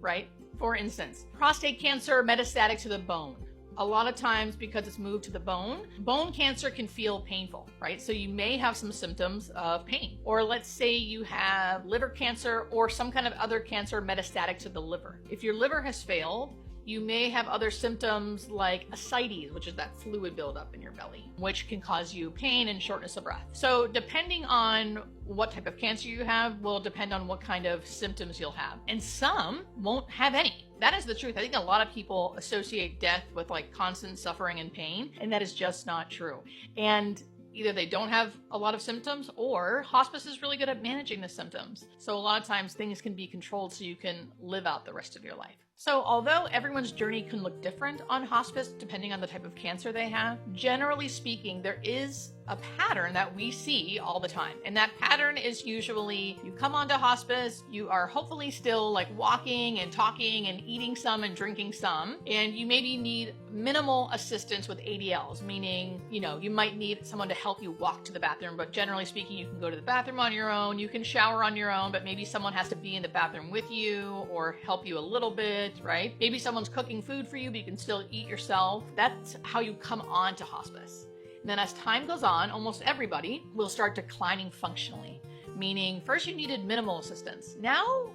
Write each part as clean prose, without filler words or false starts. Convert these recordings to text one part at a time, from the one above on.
right? For instance, prostate cancer metastatic to the bone. A lot of times, because it's moved to the bone cancer can feel painful, right? So you may have some symptoms of pain. Or let's say you have liver cancer or some kind of other cancer metastatic to the liver. If your liver has failed, you may have other symptoms like ascites, which is that fluid buildup in your belly, which can cause you pain and shortness of breath. So depending on what type of cancer you have will depend on what kind of symptoms you'll have. And some won't have any. That is the truth. I think a lot of people associate death with like constant suffering and pain, and that is just not true. And either they don't have a lot of symptoms or hospice is really good at managing the symptoms. So a lot of times things can be controlled so you can live out the rest of your life. So although everyone's journey can look different on hospice depending on the type of cancer they have, generally speaking, there is a pattern that we see all the time. And that pattern is usually you come onto hospice, you are hopefully still like walking and talking and eating some and drinking some, and you maybe need minimal assistance with ADLs, meaning, you might need someone to help you walk to the bathroom, but generally speaking, you can go to the bathroom on your own, you can shower on your own, but maybe someone has to be in the bathroom with you or help you a little bit, right? Maybe someone's cooking food for you, but you can still eat yourself. That's how you come on to hospice. And then as time goes on, almost everybody will start declining functionally, meaning first you needed minimal assistance. Now,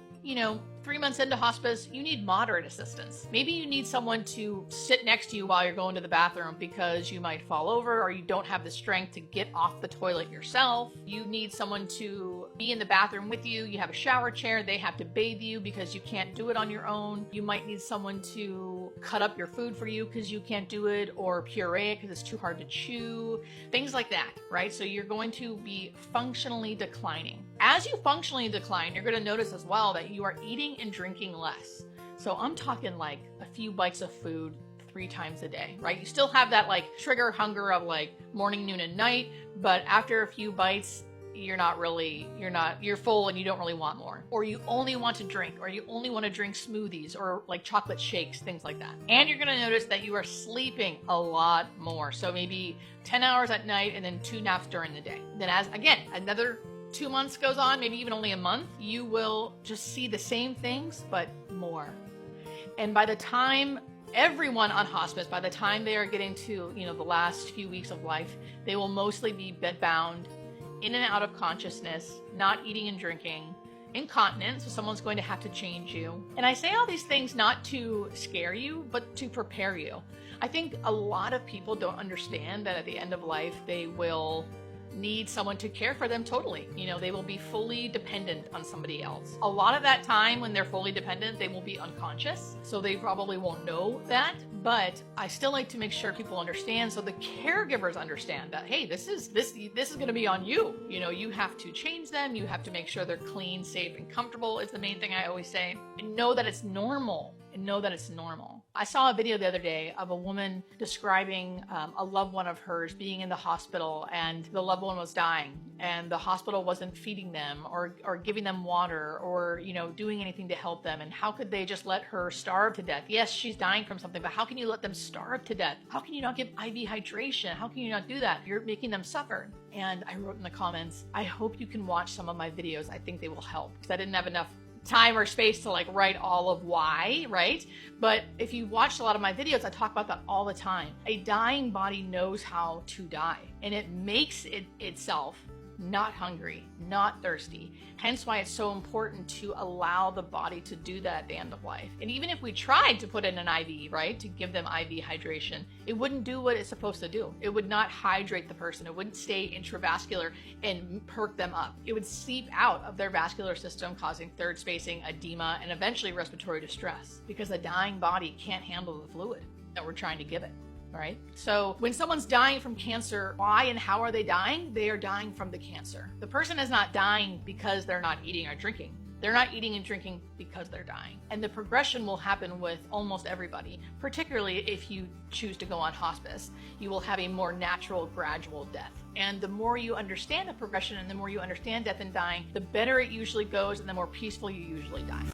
3 months into hospice, you need moderate assistance. Maybe you need someone to sit next to you while you're going to the bathroom because you might fall over or you don't have the strength to get off the toilet yourself. You need someone to be in the bathroom with you. You have a shower chair. They have to bathe you because you can't do it on your own. You might need someone to cut up your food for you because you can't do it, or puree it because it's too hard to chew. Things like that, right? So you're going to be functionally declining. As you functionally decline, you're going to notice as well that you are eating and drinking less. So I'm talking like a few bites of food 3 times a day, right? You still have that like trigger hunger of like morning, noon, and night, but after a few bites, you're full and you don't really want more. Or you only want to drink, or you only want to drink smoothies or like chocolate shakes, things like that. And you're going to notice that you are sleeping a lot more. So maybe 10 hours at night and then 2 naps during the day. Then as, again, another 2 months goes on, maybe even only a month, you will just see the same things, but more. And by the time everyone on hospice, by the time they are getting to, the last few weeks of life, they will mostly be bedbound, in and out of consciousness, not eating and drinking, incontinent, so someone's going to have to change you. And I say all these things not to scare you, but to prepare you. I think a lot of people don't understand that at the end of life, they will need someone to care for them totally. They will be fully dependent on somebody else. A lot of that time when they're fully dependent, they will be unconscious, so they probably won't know that. But I still like to make sure people understand, so the caregivers understand that, hey, this is going to be on you. You have to change them. You have to make sure they're clean, safe, and comfortable is the main thing I always say. And know that it's normal. I saw a video the other day of a woman describing a loved one of hers being in the hospital, and the loved one was dying, and the hospital wasn't feeding them or giving them water or, doing anything to help them. And how could they just let her starve to death? Yes, she's dying from something, but how can you let them starve to death? How can you not give IV hydration? How can you not do that? You're making them suffer. And I wrote in the comments, I hope you can watch some of my videos. I think they will help, because I didn't have enough time or space to like write all of why, right? But if you watched a lot of my videos, I talk about that all the time. A dying body knows how to die, and it makes itself not hungry, not thirsty. Hence why it's so important to allow the body to do that at the end of life. And even if we tried to put in an IV, right, to give them IV hydration, it wouldn't do what it's supposed to do. It would not hydrate the person. It wouldn't stay intravascular and perk them up. It would seep out of their vascular system, causing third spacing, edema, and eventually respiratory distress, because a dying body can't handle the fluid that we're trying to give it. Right? So when someone's dying from cancer, why and how are they dying? They are dying from the cancer. The person is not dying because they're not eating or drinking. They're not eating and drinking because they're dying. And the progression will happen with almost everybody, particularly if you choose to go on hospice. You will have a more natural, gradual death. And the more you understand the progression and the more you understand death and dying, the better it usually goes and the more peaceful you usually die.